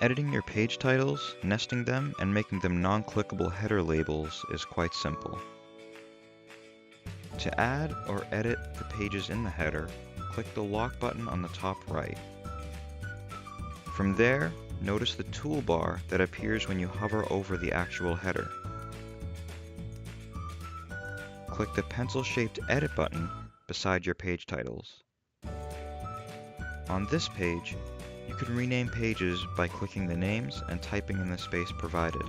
Editing your page titles, nesting them, and making them non-clickable header labels is quite simple. To add or edit the pages in the header, click the lock button on the top right. From there, notice the toolbar that appears when you hover over the actual header. Click the pencil-shaped Edit button beside your page titles. On this page, you can rename pages by clicking the names and typing in the space provided.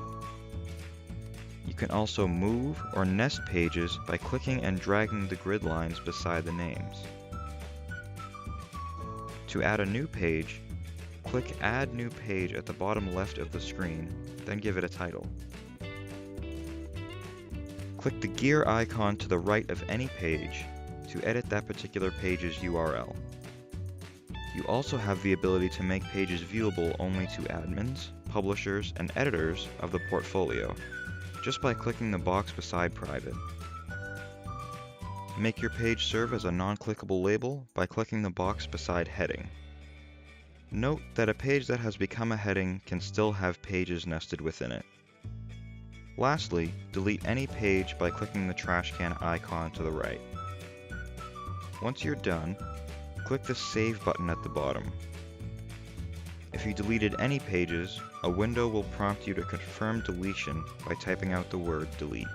You can also move or nest pages by clicking and dragging the grid lines beside the names. To add a new page, click Add New Page at the bottom left of the screen, then give it a title. Click the gear icon to the right of any page to edit that particular page's URL. You also have the ability to make pages viewable only to admins, publishers, and editors of the portfolio, just by clicking the box beside Private. Make your page serve as a non-clickable label by clicking the box beside Heading. Note that a page that has become a heading can still have pages nested within it. Lastly, delete any page by clicking the trash can icon to the right. Once you're done, click the Save button at the bottom. If you deleted any pages, a window will prompt you to confirm deletion by typing out the word delete.